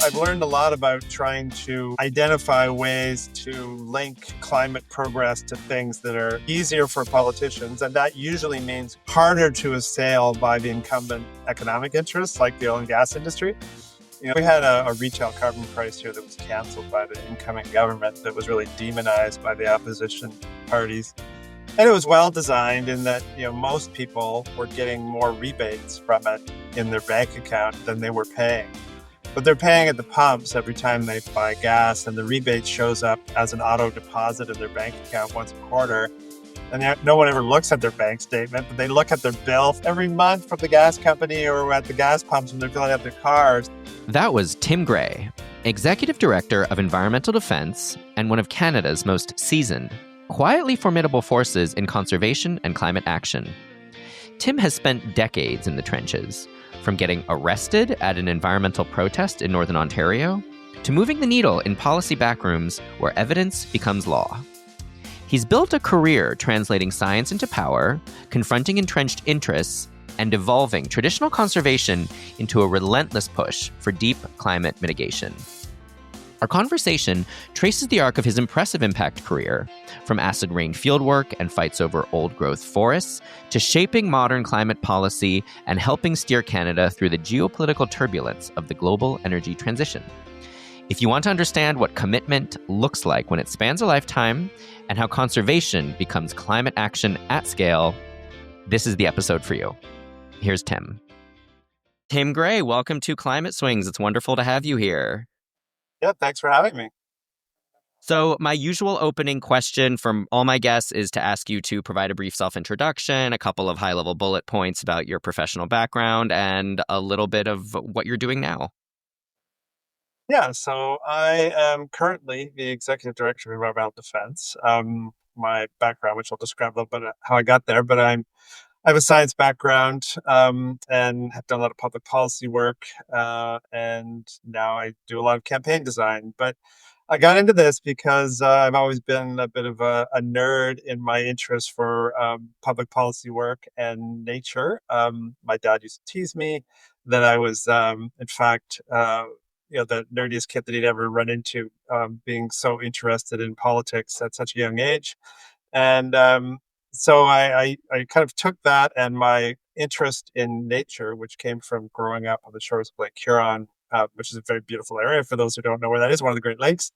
I've learned a lot about trying to identify ways to link climate progress to things that are easier for politicians. And that usually means harder to assail by the incumbent economic interests like the oil and gas industry. We had a retail carbon price here that was canceled by the incoming government that was really demonized by the opposition parties. And it was well designed in that, most people were getting more rebates from it in their bank account than they were paying. But they're paying at the pumps every time they buy gas, and the rebate shows up as an auto deposit in their bank account once a quarter. And no one ever looks at their bank statement, but they look at their bill every month from the gas company or at the gas pumps when they're filling up their cars. That was Tim Gray, Executive Director of Environmental Defense and one of Canada's most seasoned, quietly formidable forces in conservation and climate action. Tim has spent decades in the trenches, from getting arrested at an environmental protest in Northern Ontario to moving the needle in policy backrooms where evidence becomes law. He's built a career translating science into power, confronting entrenched interests, and evolving traditional conservation into a relentless push for deep climate mitigation. Our conversation traces the arc of his impressive impact career, from acid rain fieldwork and fights over old-growth forests, to shaping modern climate policy and helping steer Canada through the geopolitical turbulence of the global energy transition. If you want to understand what commitment looks like when it spans a lifetime and how conservation becomes climate action at scale, this is the episode for you. Here's Tim. Tim Gray, welcome to Climate Swings. It's wonderful to have you here. Yeah, thanks for having me. So my usual opening question from all my guests is to ask you to provide a brief self-introduction, a couple of high-level bullet points about your professional background, and a little bit of what you're doing now. Yeah, so I am currently the Executive Director of Environmental Defense. My background, which I'll describe a little bit how I got there, but I have a science background and have done a lot of public policy work, and now I do a lot of campaign design. But I got into this because I've always been a bit of a nerd in my interest for public policy work and nature. My dad used to tease me that I was, in fact, the nerdiest kid that he'd ever run into, being so interested in politics at such a young age. And so I kind of took that and my interest in nature, which came from growing up on the shores of Lake Huron, which is a very beautiful area for those who don't know where that is, one of the Great Lakes.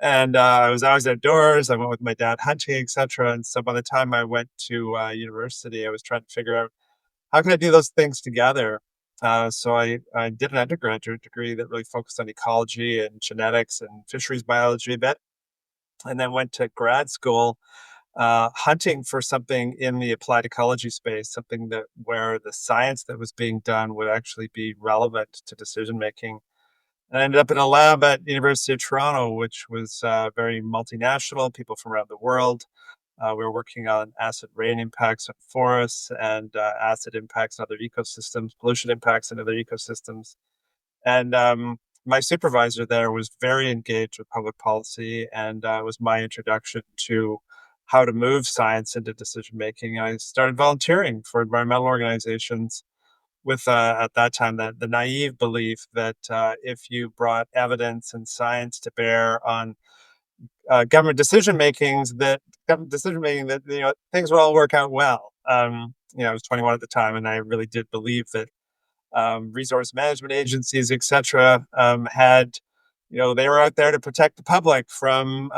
And I was always outdoors. I went with my dad hunting, etc. And so by the time I went to university, I was trying to figure out how can I do those things together. So I did an undergraduate degree that really focused on ecology and genetics and fisheries biology a bit, and then went to grad school hunting for something in the applied ecology space, something that where the science that was being done would actually be relevant to decision making. And I ended up in a lab at University of Toronto, which was very multinational, people from around the world. We were working on acid rain impacts on forests and acid impacts on other ecosystems, pollution impacts on other ecosystems. And my supervisor there was very engaged with public policy, and it was my introduction to how to move science into decision making. I started volunteering for environmental organizations with, at that time, the naive belief that if you brought evidence and science to bear on government decision making, that things would all work out well. I was 21 at the time, and I really did believe that resource management agencies, etc., had, they were out there to protect the public from,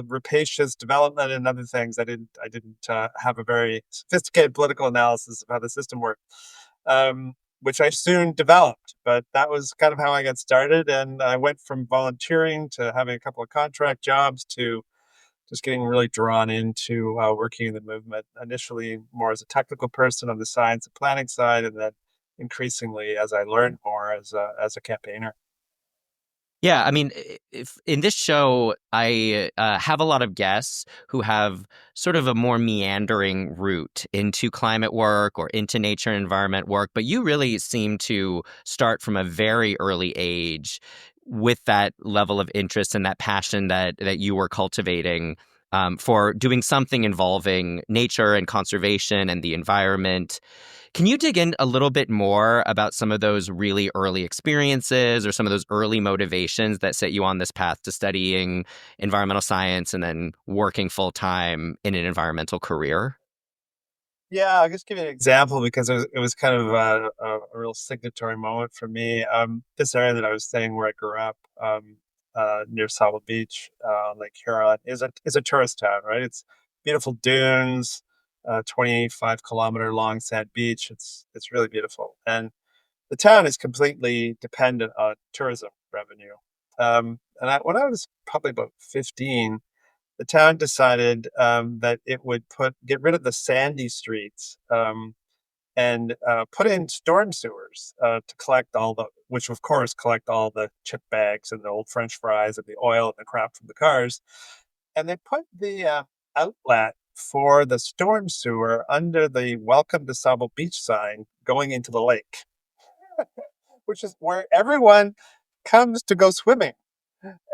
rapacious development and other things. I didn't have a very sophisticated political analysis of how the system worked, which I soon developed. But that was kind of how I got started. And I went from volunteering to having a couple of contract jobs to just getting really drawn into working in the movement, initially more as a technical person on the science and planning side, and then increasingly as I learned more as a campaigner. Yeah, I mean, if in this show, I have a lot of guests who have sort of a more meandering route into climate work or into nature and environment work, but you really seem to start from a very early age with that level of interest and that passion that you were cultivating for doing something involving nature and conservation and the environment. Can you dig in a little bit more about some of those really early experiences or some of those early motivations that set you on this path to studying environmental science and then working full time in an environmental career? Yeah, I'll just give you an example because it was kind of a real signatory moment for me. This area that I was staying where I grew up, near Sable Beach, Lake Huron, is a tourist town, right? It's beautiful dunes, 25-kilometer long sand beach. It's really beautiful, and the town is completely dependent on tourism revenue. When I was probably about 15, the town decided that it would get rid of the sandy streets, and put in storm sewers to collect which of course collect all the chip bags and the old French fries and the oil and the crap from the cars. And they put the outlet for the storm sewer under the Welcome to Sable Beach sign going into the lake, which is where everyone comes to go swimming.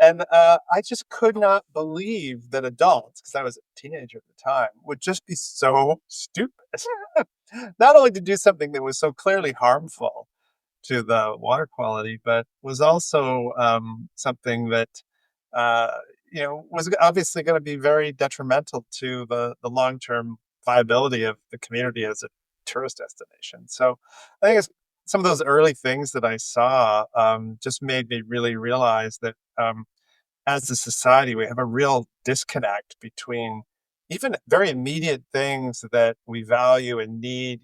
And I just could not believe that adults, because I was a teenager at the time, would just be so stupid. Not only to do something that was so clearly harmful to the water quality, but was also something that uh, was obviously going to be very detrimental to the long term viability of the community as a tourist destination. So I think some of those early things that I saw just made me really realize that. As a society, we have a real disconnect between even very immediate things that we value and need,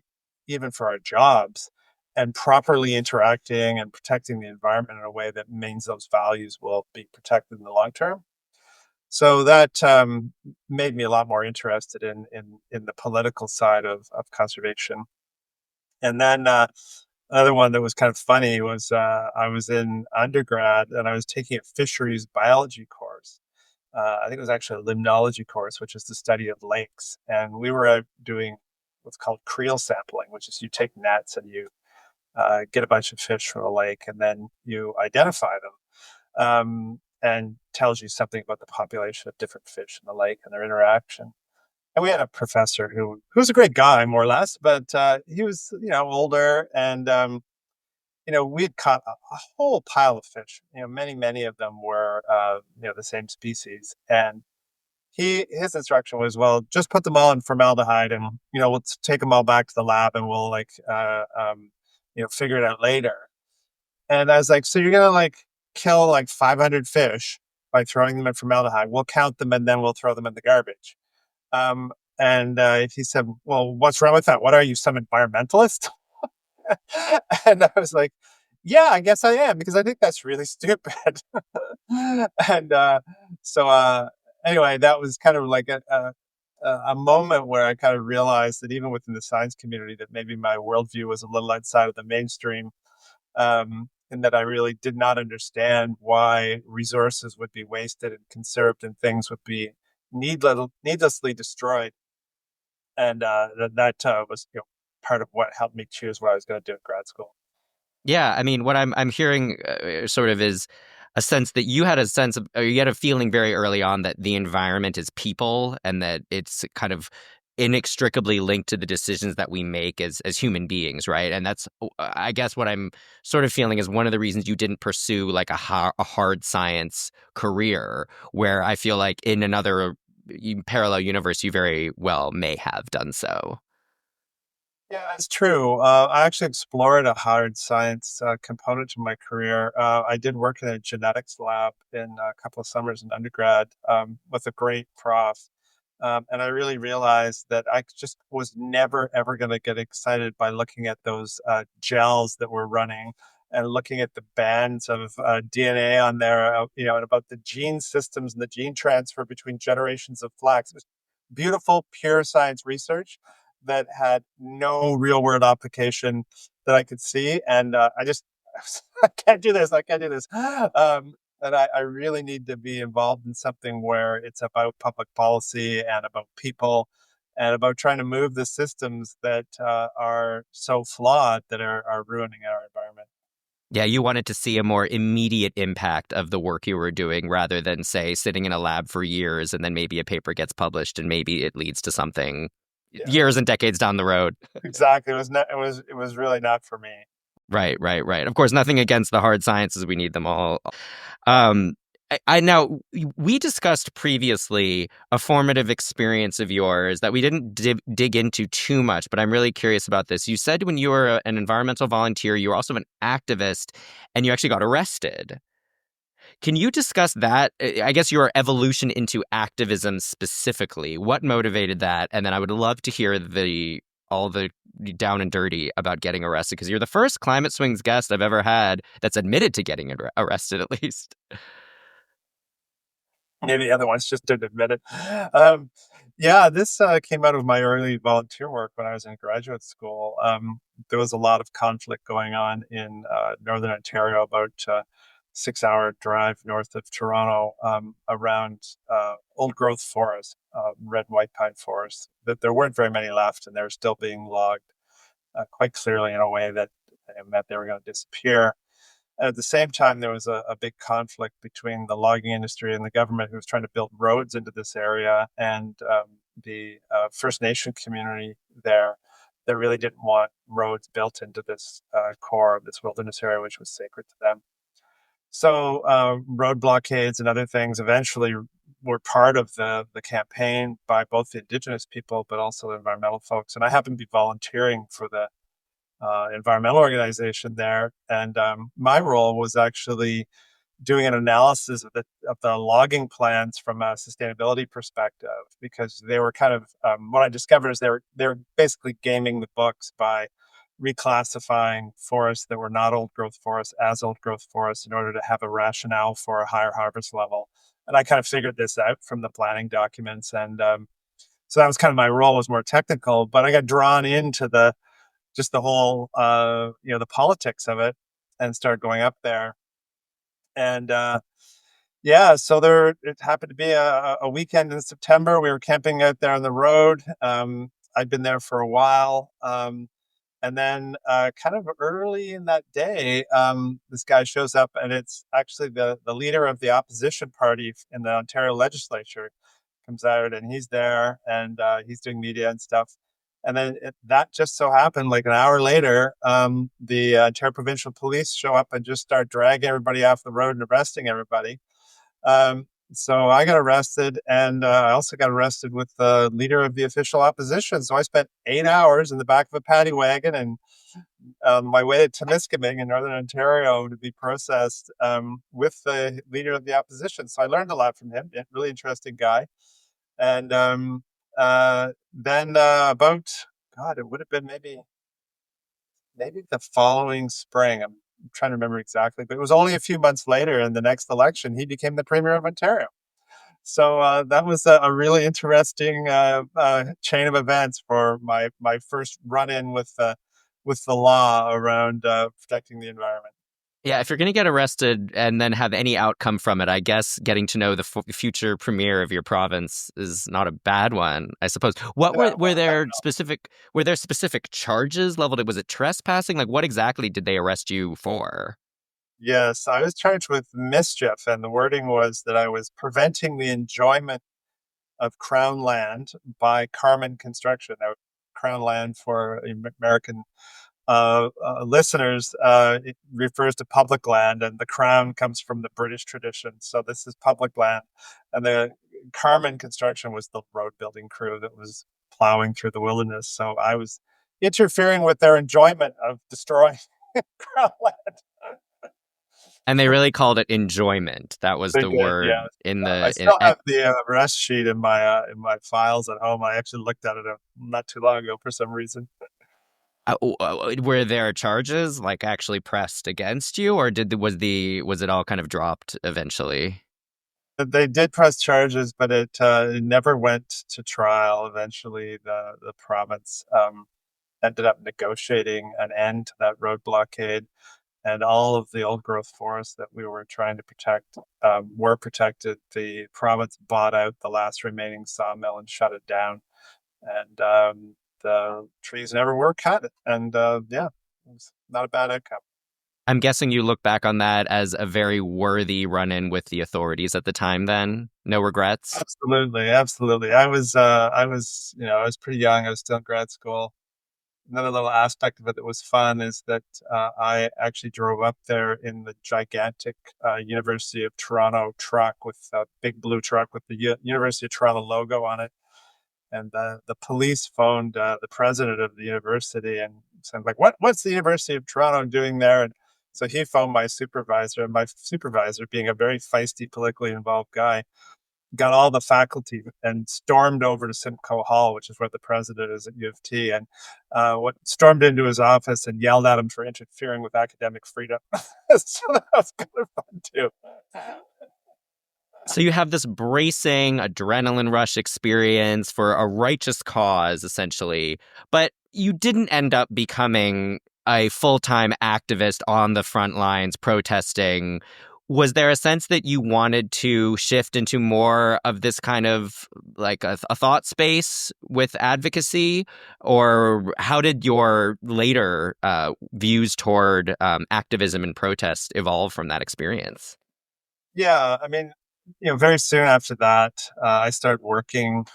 even for our jobs, and properly interacting and protecting the environment in a way that means those values will be protected in the long term. So that made me a lot more interested in the political side of conservation. And then another one that was kind of funny was I was in undergrad and I was taking a fisheries biology course. I think it was actually a limnology course, which is the study of lakes. And we were doing what's called creel sampling, which is you take nets and you get a bunch of fish from a lake and then you identify them, and tells you something about the population of different fish in the lake and their interaction. And we had a professor who was a great guy, more or less, but he was older, and we had caught a whole pile of fish. Many of them were the same species, and his instruction was, well, just put them all in formaldehyde, and we'll take them all back to the lab, and we'll figure it out later. And I was like, so you're gonna kill 500 fish by throwing them in formaldehyde? We'll count them, and then we'll throw them in the garbage. And he said, well, what's wrong with that? What are you, some environmentalist? And I was like, yeah, I guess I am, because I think that's really stupid. And so anyway, that was kind of like a moment where I kind of realized that even within the science community, that maybe my worldview was a little outside of the mainstream, and that I really did not understand why resources would be wasted and conserved and things would be needlessly destroyed. And that was part of what helped me choose what I was going to do in grad school. Yeah, I mean, what I'm hearing sort of is a sense that you had a sense of, or you had a feeling very early on that the environment is people and that it's kind of inextricably linked to the decisions that we make as human beings, right? And that's, I guess, what I'm sort of feeling is one of the reasons you didn't pursue like a hard science career, where I feel like in another parallel universe, you very well may have done so. Yeah, that's true. I actually explored a hard science component to my career. I did work in a genetics lab in a couple of summers in undergrad, with a great prof. And I really realized that I just was never, ever going to get excited by looking at those gels that were running and looking at the bands of DNA on there, and about the gene systems and the gene transfer between generations of flax. It was beautiful, pure science research that had no real world application that I could see. And I just, I can't do this. I can't do this. And I really need to be involved in something where it's about public policy and about people and about trying to move the systems that are so flawed that are ruining our environment. Yeah, you wanted to see a more immediate impact of the work you were doing rather than, say, sitting in a lab for years and then maybe a paper gets published and maybe it leads to something Yeah, years and decades down the road. exactly. It was not. It was really not for me. Right, right, right. Of course, nothing against the hard sciences. We need them all. Yeah. Um, I now we discussed previously a formative experience of yours that we didn't dig into too much, but I'm really curious about this. You said when you were an environmental volunteer, you were also an activist, and you actually got arrested. Can you discuss that? I guess your evolution into activism specifically. What motivated that? And then I would love to hear the all the down and dirty about getting arrested because you're the first Climate Swings guest I've ever had that's admitted to getting arrested at least. Maybe the other ones just didn't admit it. Um, yeah, this came out of my early volunteer work when I was in graduate school. There was a lot of conflict going on in northern Ontario, about 6 hour drive north of Toronto, around old growth forests, red white pine forests. That there weren't very many left, and they were still being logged quite clearly in a way that meant they were going to disappear. At the same time, there was a big conflict between the logging industry and the government, who was trying to build roads into this area, and the First Nation community there that really didn't want roads built into this core of this wilderness area, which was sacred to them. So road blockades and other things eventually were part of the campaign by both the Indigenous people, but also the environmental folks. And I happened to be volunteering for the environmental organization there, and my role was actually doing an analysis of the logging plans from a sustainability perspective, because they were kind of what I discovered is they were basically gaming the books by reclassifying forests that were not old growth forests as old growth forests in order to have a rationale for a higher harvest level. And I kind of figured this out from the planning documents, and so that was kind of my role, was more technical, but I got drawn into the just the whole the politics of it, and started going up there. And yeah, so there it happened to be a weekend in September. We were camping out there on the road. I'd been there for a while. And then kind of early in that day, this guy shows up, and it's actually the leader of the opposition party in the Ontario legislature comes out, and he's there, and he's doing media and stuff. And then that just so happened, like an hour later, the Ontario Provincial Police show up and just start dragging everybody off the road and arresting everybody. So I got arrested, and I also got arrested with the leader of the official opposition. So I spent 8 hours in the back of a paddy wagon, and my way to Temiskaming in Northern Ontario to be processed with the leader of the opposition. So I learned a lot from him. Really interesting guy. And then about God, it would have been maybe the following spring. I'm trying to remember exactly, but it was only a few months later, in the next election, he became the premier of Ontario. So that was a really interesting chain of events for my first run in with the law around protecting the environment. Yeah, if you're going to get arrested and then have any outcome from it, I guess getting to know the future premier of your province is not a bad one, I suppose. What Yeah, were well, there specific charges leveled? Was it trespassing? Like what exactly did they arrest you for? yes, I was charged with mischief, and the wording was that I was preventing the enjoyment of Crown land by Carmen Construction. Now, Crown land, for American listeners, it refers to public land, and the Crown comes from the British tradition. So this is public land, and the Carmen Construction was the road building crew that was plowing through the wilderness. So I was interfering with their enjoyment of destroying Crown land. And they really called it enjoyment. That was They the did, word yes. in I the still have the arrest sheet in my files at home. I actually looked at it not too long ago for some reason. were there charges like actually pressed against you, or was it all kind of dropped eventually? They did press charges, but it never went to trial. Eventually, the province ended up negotiating an end to that road blockade, and all of the old growth forests that we were trying to protect were protected. The province bought out the last remaining sawmill and shut it down, and the trees never were cut. And yeah, it was not a bad outcome. I'm guessing you look back on that as a very worthy run-in with the authorities at the time then. No regrets? Absolutely, absolutely. I was pretty young. I was still in grad school. Another little aspect of it that was fun is that I actually drove up there in the gigantic University of Toronto truck with a big blue truck with the University of Toronto logo on it. And the police phoned the president of the university and said, like, what's the University of Toronto doing there? And so he phoned my supervisor, and my supervisor, being a very feisty, politically involved guy, got all the faculty and stormed over to Simcoe Hall, which is where the president is at U of T, and what stormed into his office and yelled at him for interfering with academic freedom. So that was kind of fun too. So you have this bracing adrenaline rush experience for a righteous cause, essentially, but you didn't end up becoming a full-time activist on the front lines protesting. Was there a sense that you wanted to shift into more of this kind of like a thought space with advocacy? Or how did your later views toward activism and protest evolve from that experience? Yeah, I mean, very soon after that, I started working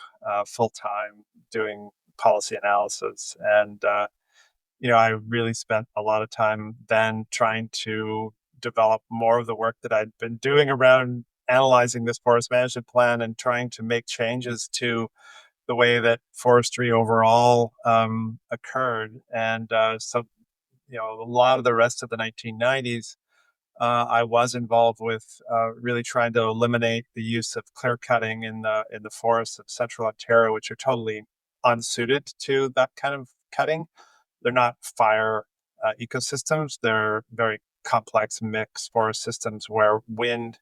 full time doing policy analysis, and I really spent a lot of time then trying to develop more of the work that I'd been doing around analyzing this forest management plan and trying to make changes to the way that forestry overall occurred. And a lot of the rest of the 1990s I was involved with really trying to eliminate the use of clear cutting in the forests of central Ontario, which are totally unsuited to that kind of cutting. They're not fire ecosystems; they're very complex mixed forest systems where wind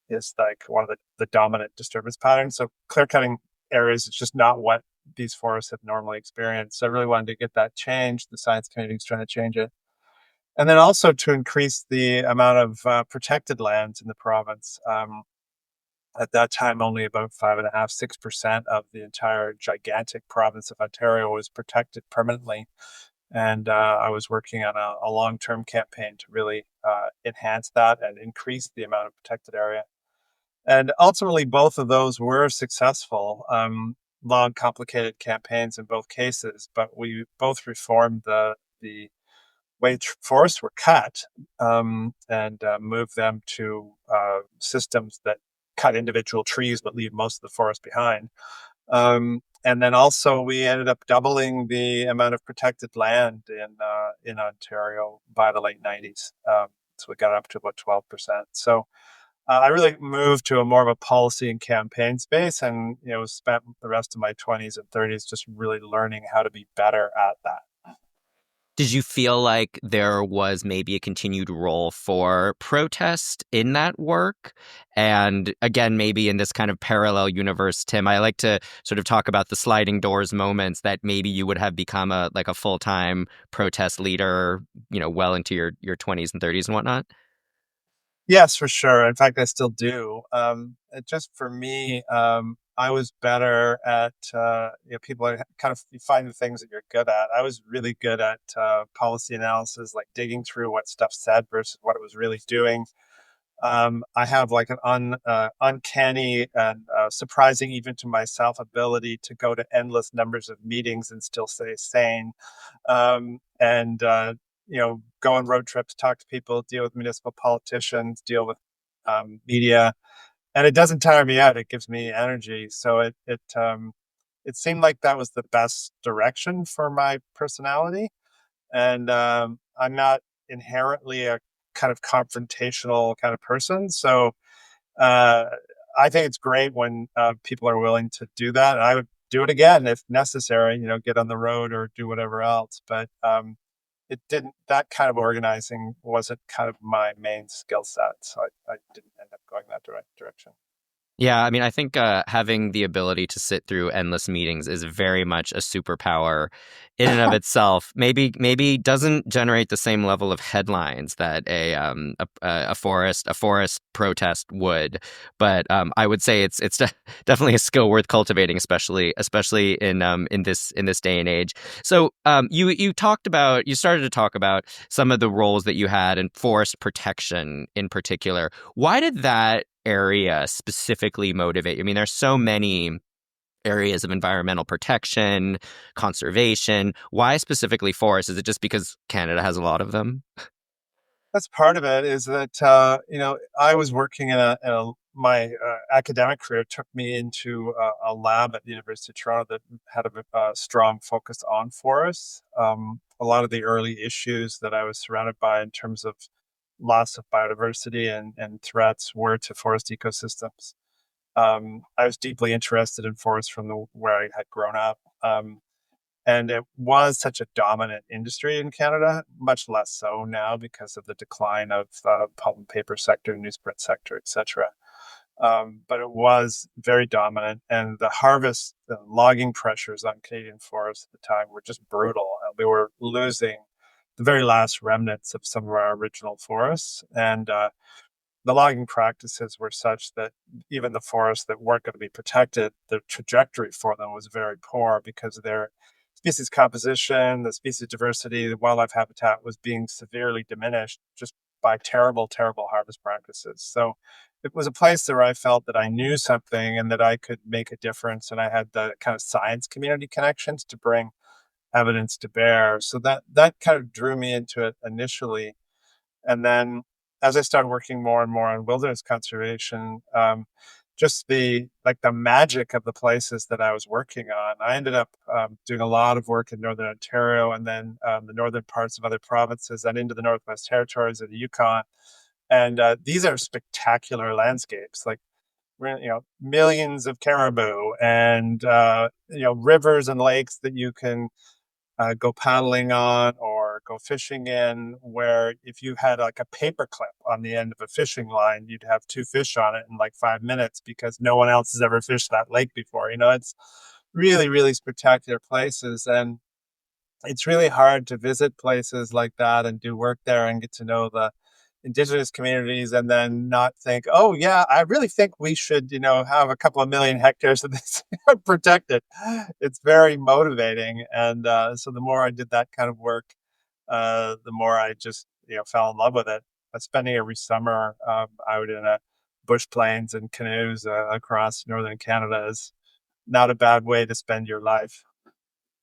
is like one of the dominant disturbance patterns. So clear cutting areas is just not what these forests have normally experienced. So I really wanted to get that changed. The science community is trying to change it. And then also to increase the amount of protected lands in the province. At that time, only about 5.5, 6% of the entire gigantic province of Ontario was protected permanently. And I was working on a long-term campaign to really enhance that and increase the amount of protected area. And ultimately, both of those were successful. Long, complicated campaigns in both cases, but we both reformed the way forests were cut and move them to systems that cut individual trees but leave most of the forest behind. And then also we ended up doubling the amount of protected land in Ontario by the late 90s. So we got up to about 12%. So I really moved to a more of a policy and campaign space, and spent the rest of my 20s and 30s just really learning how to be better at that. Did you feel like there was maybe a continued role for protest in that work? And again, maybe in this kind of parallel universe, Tim, I like to sort of talk about the sliding doors moments that maybe you would have become a full-time protest leader, well into your 20s and 30s and whatnot. Yes, for sure. In fact, I still do. It just for me, I was better at people are kind of you find the things that you're good at. I was really good at policy analysis, like digging through what stuff said versus what it was really doing. I have like an uncanny and surprising, even to myself, ability to go to endless numbers of meetings and still stay sane. And go on road trips, talk to people, deal with municipal politicians, deal with media, and it doesn't tire me out. It gives me energy. So it seemed like that was the best direction for my personality. And I'm not inherently a kind of confrontational kind of person. So uh, I think it's great when people are willing to do that. And I would do it again if necessary, get on the road or do whatever else. But it didn't, that kind of organizing wasn't kind of my main skill set. So I didn't end up going that direction. Yeah, I mean, I think having the ability to sit through endless meetings is very much a superpower in and of itself. Maybe doesn't generate the same level of headlines that a forest protest would, but I would say it's definitely a skill worth cultivating, especially in this day and age. So you started to talk about some of the roles that you had in forest protection in particular. Why did that area specifically motivate you? I mean, there's so many areas of environmental protection, conservation. Why specifically forests? Is it just because Canada has a lot of them? That's part of it. Is that I was working my academic career took me into a lab at the University of Toronto that had a strong focus on forests. A lot of the early issues that I was surrounded by in terms of loss of biodiversity and threats were to forest ecosystems. I was deeply interested in forests from where I had grown up. And it was such a dominant industry in Canada, much less so now because of the decline of pulp and paper sector, newsprint sector, etc. But it was very dominant, and the logging pressures on Canadian forests at the time were just brutal. We were losing the very last remnants of some of our original forests, and the logging practices were such that even the forests that weren't going to be protected, the trajectory for them was very poor because their species composition, the species diversity, the wildlife habitat was being severely diminished just by terrible, terrible harvest practices. So it was a place where I felt that I knew something and that I could make a difference. And I had the kind of science community connections to bring evidence to bear. So that kind of drew me into it initially. And then as I started working more and more on wilderness conservation, just the magic of the places that I was working on. I ended up doing a lot of work in northern Ontario and then the northern parts of other provinces and into the Northwest Territories and the Yukon. And these are spectacular landscapes, like millions of caribou and rivers and lakes that you can go paddling on or go fishing in, where if you had like a paper clip on the end of a fishing line, you'd have two fish on it in like 5 minutes because no one else has ever fished that lake before. It's really, really spectacular places. And it's really hard to visit places like that and do work there and get to know the indigenous communities and then not think, oh yeah, I really think we should, have a couple of million hectares of this protected. It's very motivating. And so the more I did that kind of work, the more I just, fell in love with it. Spending every summer out in bush plains and canoes across northern Canada is not a bad way to spend your life.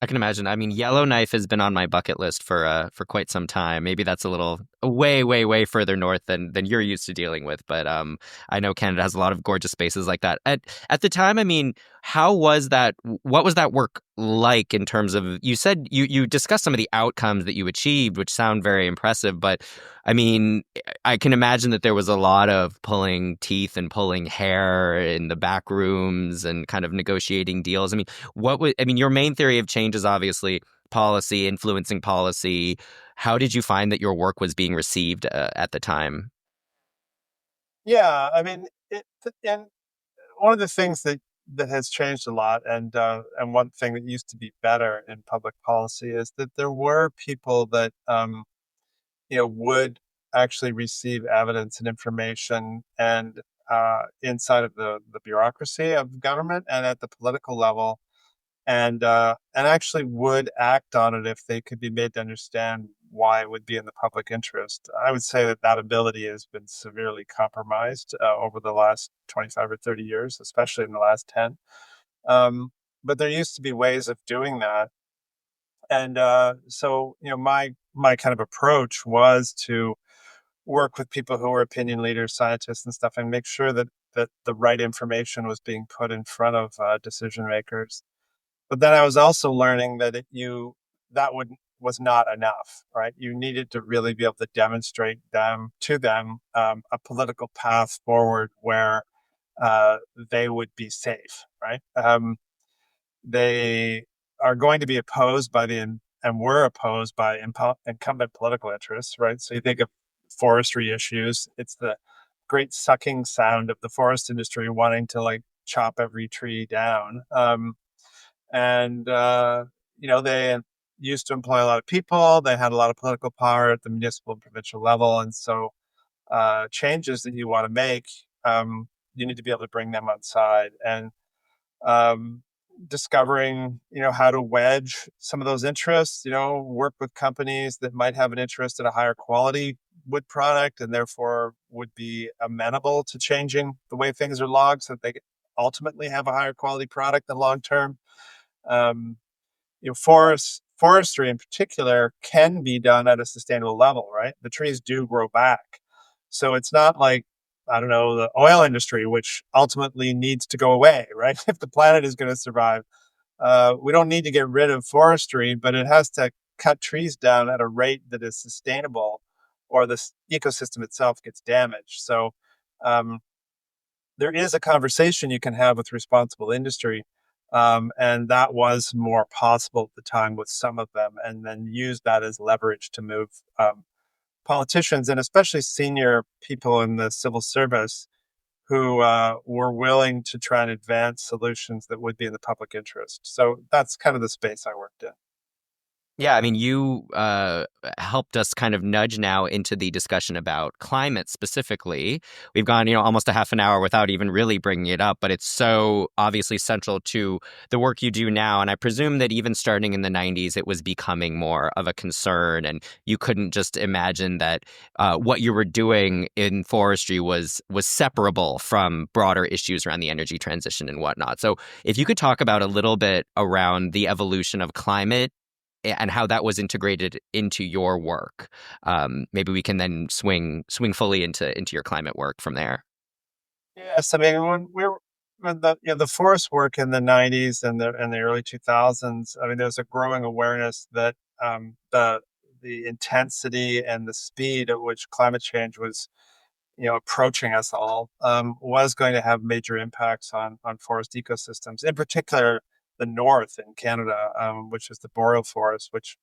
I can imagine. I mean, Yellowknife has been on my bucket list for quite some time. Maybe that's a little way, way, way further north than you're used to dealing with. But I know Canada has a lot of gorgeous spaces like that. At the time, I mean, how was that? What was that work like in terms of? You said you discussed some of the outcomes that you achieved, which sound very impressive. But I mean, I can imagine that there was a lot of pulling teeth and pulling hair in the back rooms and kind of negotiating deals. I mean, your main theory of change is obviously policy, influencing policy. How did you find that your work was being received at the time? Yeah, I mean, and one of the things that has changed a lot, and one thing that used to be better in public policy is that there were people that would actually receive evidence and information and inside of the bureaucracy of government and at the political level, and actually would act on it if they could be made to understand why it would be in the public interest. I would say that ability has been severely compromised over the last 25 or 30 years, especially in the last 10. Um, but there used to be ways of doing that. And so, my kind of approach was to work with people who were opinion leaders, scientists, and stuff, and make sure that the right information was being put in front of decision makers. But then I was also learning that that would was not enough, right? You needed to really be able to demonstrate them a political path forward where they would be safe, right? They are going to be opposed by and were opposed by incumbent political interests, right? So you think of forestry issues, it's the great sucking sound of the forest industry wanting to like chop every tree down. And they used to employ a lot of people. They had a lot of political power at the municipal and provincial level, and so changes that you want to make, you need to be able to bring them on side. And um, discovering, how to wedge some of those interests, work with companies that might have an interest in a higher quality wood product and therefore would be amenable to changing the way things are logged so that they ultimately have a higher quality product in the long term. Um, forestry in particular can be done at a sustainable level, right? The trees do grow back. So it's not like, I don't know, the oil industry, which ultimately needs to go away, right? If the planet is going to survive, we don't need to get rid of forestry, but it has to cut trees down at a rate that is sustainable, or the ecosystem itself gets damaged. So um, there is a conversation you can have with responsible industry. And that was more possible at the time with some of them, and then use that as leverage to move politicians and especially senior people in the civil service who were willing to try and advance solutions that would be in the public interest. So that's kind of the space I worked in. Yeah, I mean, you helped us kind of nudge now into the discussion about climate specifically. We've gone, almost a half an hour without even really bringing it up, but it's so obviously central to the work you do now. And I presume that even starting in the 90s, it was becoming more of a concern, and you couldn't just imagine that what you were doing in forestry was separable from broader issues around the energy transition and whatnot. So if you could talk about a little bit around the evolution of climate and how that was integrated into your work. Maybe we can then swing fully into your climate work from there. Yes, I mean when the forest work in the '90s and the early 2000s. I mean, there's a growing awareness that the intensity and the speed at which climate change was approaching us all, was going to have major impacts on forest ecosystems, in particular the north in Canada, which is the boreal forest, which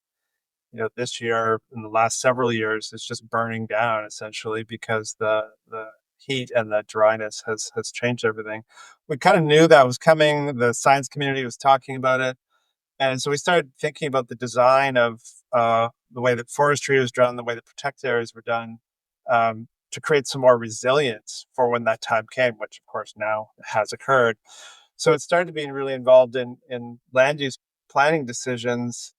this year, in the last several years, is just burning down essentially because the heat and the dryness has changed everything. We kind of knew that was coming. The science community was talking about it, and so we started thinking about the design of the way that forestry was done, the way that protected areas were done, to create some more resilience for when that time came, which of course now has occurred. So it started being really involved in land use planning decisions,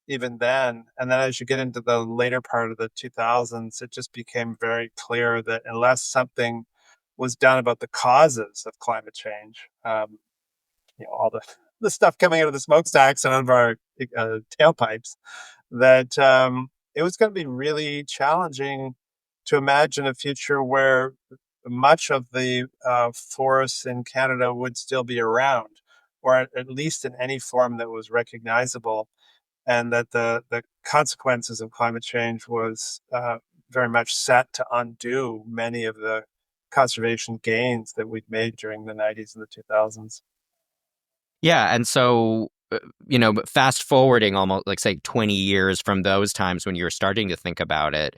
even then. And then as you get into the later part of the 2000s, it just became very clear that unless something was done about the causes of climate change, all the stuff coming out of the smokestacks and out of our tailpipes, that it was going to be really challenging to imagine a future where much of the forests in Canada would still be around, or at least in any form that was recognizable, and that the consequences of climate change was very much set to undo many of the conservation gains that we'd made during the '90s and the 2000s. Yeah, and so fast forwarding almost like say 20 years from those times when you were starting to think about it,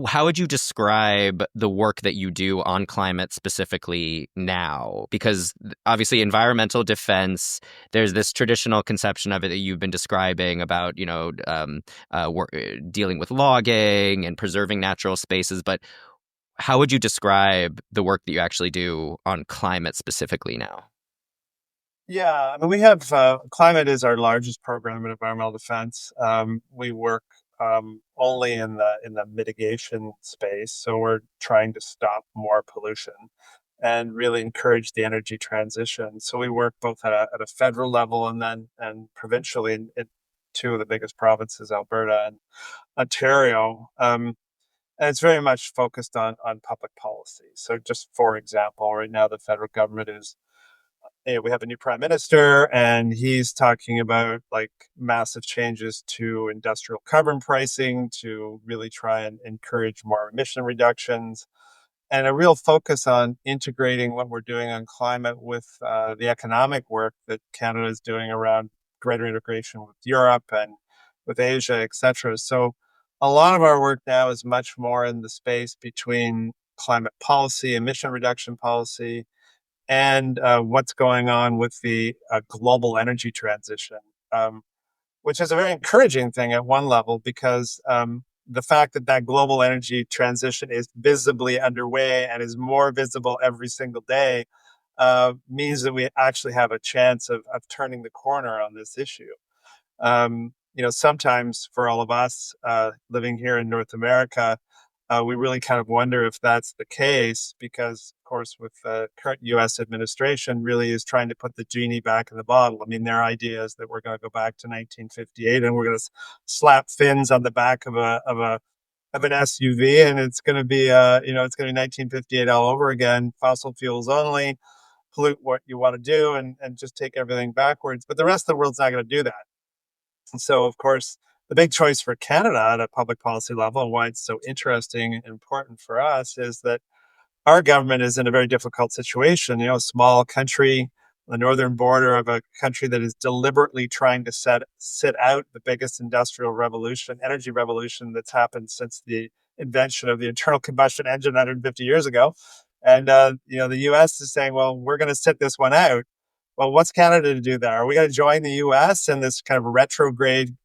how would you describe the work that you do on climate specifically now? Because obviously, environmental defense, there's this traditional conception of it that you've been describing about, dealing with logging and preserving natural spaces. But how would you describe the work that you actually do on climate specifically now? Yeah, I mean, we have climate is our largest program in environmental defense. We work only in the mitigation space, so we're trying to stop more pollution and really encourage the energy transition. So we work both at a federal level and then and provincially in two of the biggest provinces, Alberta and Ontario. And it's very much focused on public policy. So just for example, right now the federal government is, we have a new prime minister, and he's talking about like massive changes to industrial carbon pricing to really try and encourage more emission reductions, and a real focus on integrating what we're doing on climate with the economic work that Canada is doing around greater integration with Europe and with Asia, etc. So a lot of our work now is much more in the space between climate policy, emission reduction policy, and what's going on with the global energy transition, which is a very encouraging thing at one level because the fact that that global energy transition is visibly underway and is more visible every single day means that we actually have a chance of turning the corner on this issue. Sometimes for all of us living here in North America, we really kind of wonder if that's the case because, of course, with the current U.S. administration, really is trying to put the genie back in the bottle. I mean, their idea is that we're going to go back to 1958 and we're going to slap fins on the back of an SUV, and it's going to be it's going to be 1958 all over again, fossil fuels only, pollute what you want to do, and just take everything backwards. But the rest of the world's not going to do that. And so, of course, the big choice for Canada at a public policy level and why it's so interesting and important for us is that our government is in a very difficult situation. A small country, the northern border of a country that is deliberately trying to sit out the biggest industrial revolution, energy revolution that's happened since the invention of the internal combustion engine 150 years ago. And the U.S. is saying, "Well, we're going to sit this one out." Well, what's Canada to do there? Are we going to join the U.S. in this kind of retrograde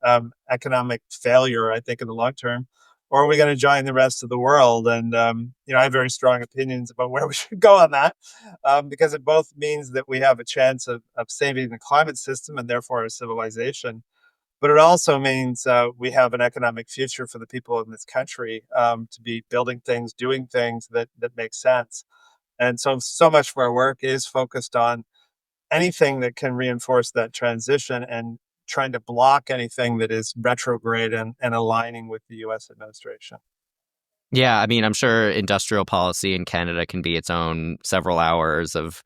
economic failure? I think in the long term, or are we going to join the rest of the world? And I have very strong opinions about where we should go on that, because it both means that we have a chance of saving the climate system and therefore our civilization, but it also means we have an economic future for the people in this country to be building things, doing things that make sense. And so much of our work is focused on anything that can reinforce that transition and trying to block anything that is retrograde and aligning with the US administration. Yeah, I mean, I'm sure industrial policy in Canada can be its own several hours of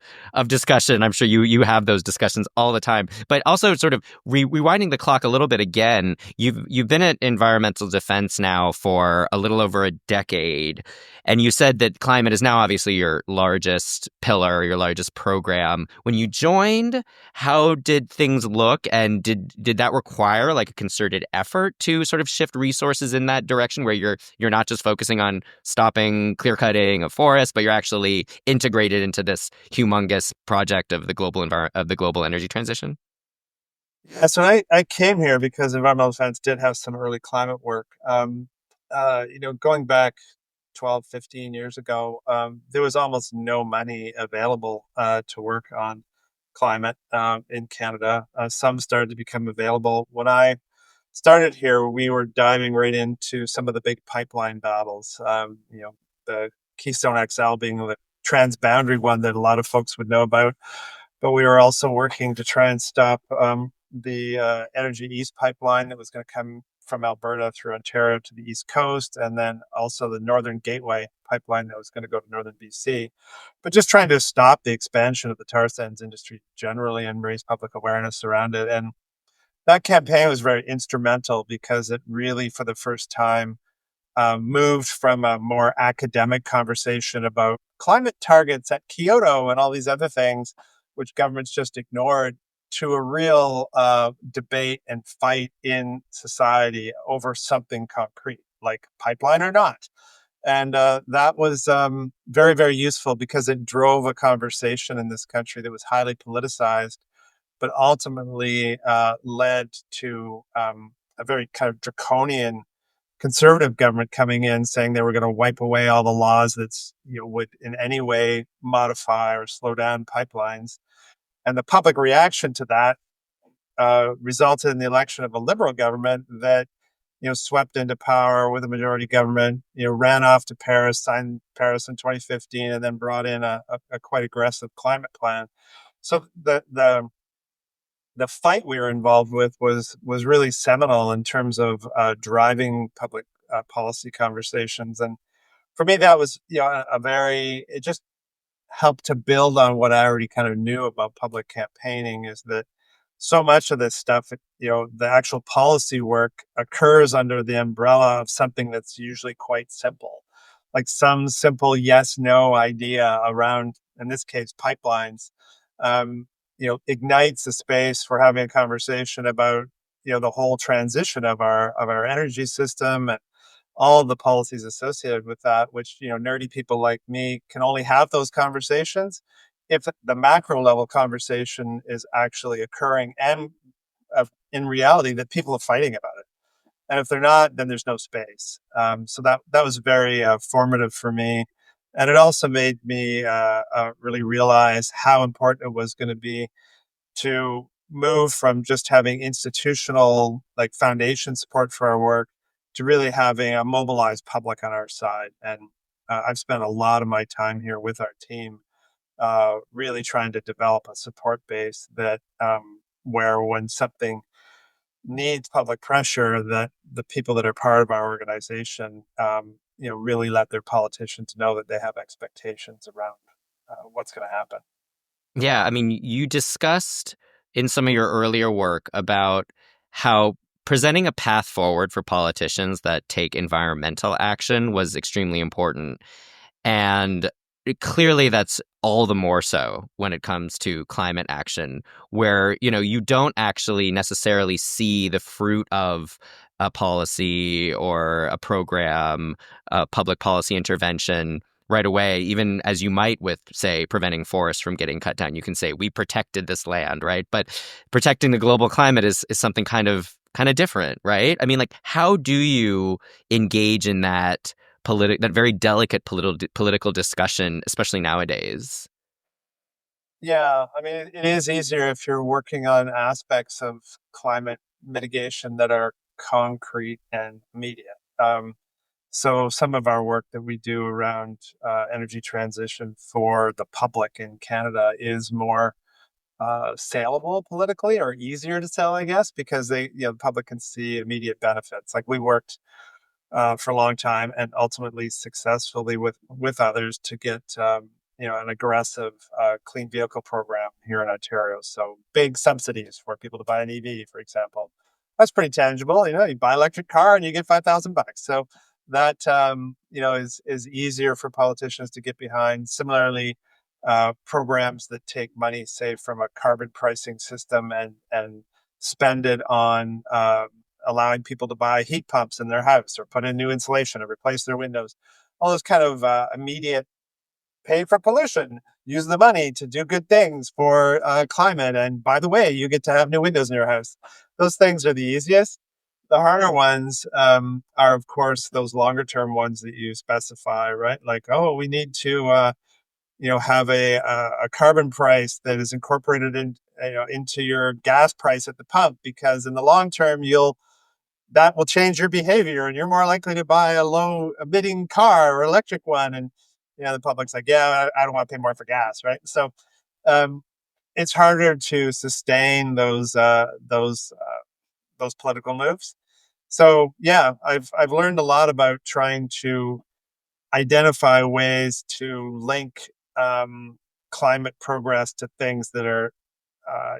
discussion. I'm sure you have those discussions all the time. But also, sort of rewinding the clock a little bit again, you've been at environmental defense now for a little over a decade, and you said that climate is now obviously your largest pillar, your largest program. When you joined, how did things look, and did that require like a concerted effort to sort of shift resources in that direction, where you're not just focusing on stopping clear cutting of forests, but you're actually integrated into this humongous project of the global energy transition? Yeah, so I came here because environmental defense did have some early climate work. Going back 12, 15 years ago, there was almost no money available to work on climate in Canada. Some started to become available. When I started here, we were diving right into some of the big pipeline battles. The Keystone XL being the transboundary one that a lot of folks would know about. But we were also working to try and stop the Energy East pipeline that was going to come from Alberta through Ontario to the East Coast, and then also the Northern Gateway pipeline that was going to go to Northern BC. But just trying to stop the expansion of the tar sands industry generally and raise public awareness around it. And that campaign was very instrumental because it really, for the first time, moved from a more academic conversation about climate targets at Kyoto and all these other things, which governments just ignored, to a real debate and fight in society over something concrete, like pipeline or not. And that was very, very useful because it drove a conversation in this country that was highly politicized, but ultimately led to a very kind of draconian conservative government coming in saying they were going to wipe away all the laws that would in any way modify or slow down pipelines. And the public reaction to that resulted in the election of a liberal government that swept into power with a majority government. Ran off to Paris, signed Paris in 2015, and then brought in a quite aggressive climate plan. So the fight we were involved with was really seminal in terms of driving public policy conversations. And for me, that was it just helped to build on what I already kind of knew about public campaigning. Is that so much of this stuff, the actual policy work occurs under the umbrella of something that's usually quite simple, like some simple yes no idea around, in this case, pipelines. um, Ignites the space for having a conversation about the whole transition of our energy system, all the policies associated with that, which, nerdy people like me can only have those conversations if the macro level conversation is actually occurring and in reality that people are fighting about it. And if they're not, then there's no space. So that was very formative for me, and it also made me really realize how important it was going to be to move from just having institutional like foundation support for our work to really having a mobilized public on our side. And I've spent a lot of my time here with our team, really trying to develop a support base that where when something needs public pressure, that the people that are part of our organization, really let their politicians know that they have expectations around what's going to happen. Yeah, I mean, you discussed in some of your earlier work about how presenting a path forward for politicians that take environmental action was extremely important. And clearly that's all the more so when it comes to climate action, where, you don't actually necessarily see the fruit of a policy or a program, a public policy intervention right away, even as you might with, say, preventing forests from getting cut down. You can say, we protected this land, right? But protecting the global climate is something kind of different, right? I mean, like, how do you engage in that very delicate political discussion, especially nowadays? Yeah, I mean, it is easier if you're working on aspects of climate mitigation that are concrete and immediate. So some of our work that we do around energy transition for the public in Canada is more saleable politically, or easier to sell, I guess, because the public can see immediate benefits. Like we worked for a long time and ultimately successfully with others to get an aggressive clean vehicle program here in Ontario. So big subsidies for people to buy an EV, for example. That's pretty tangible. You buy an electric car and you get $5,000. So that is easier for politicians to get behind. Similarly, programs that take money, say, from a carbon pricing system and spend it on allowing people to buy heat pumps in their house or put in new insulation or replace their windows. All those kind of immediate pay for pollution. Use the money to do good things for climate. And by the way, you get to have new windows in your house. Those things are the easiest. The harder ones are, of course, those longer term ones that you specify, right? Like, oh, we need to, have a carbon price that is incorporated into your gas price at the pump, because in the long term, that will change your behavior and you're more likely to buy a low emitting car or electric one. And the public's like, yeah, I don't want to pay more for gas, right? So um, it's harder to sustain those political moves. So yeah, I've learned a lot about trying to identify ways to link climate progress to things that are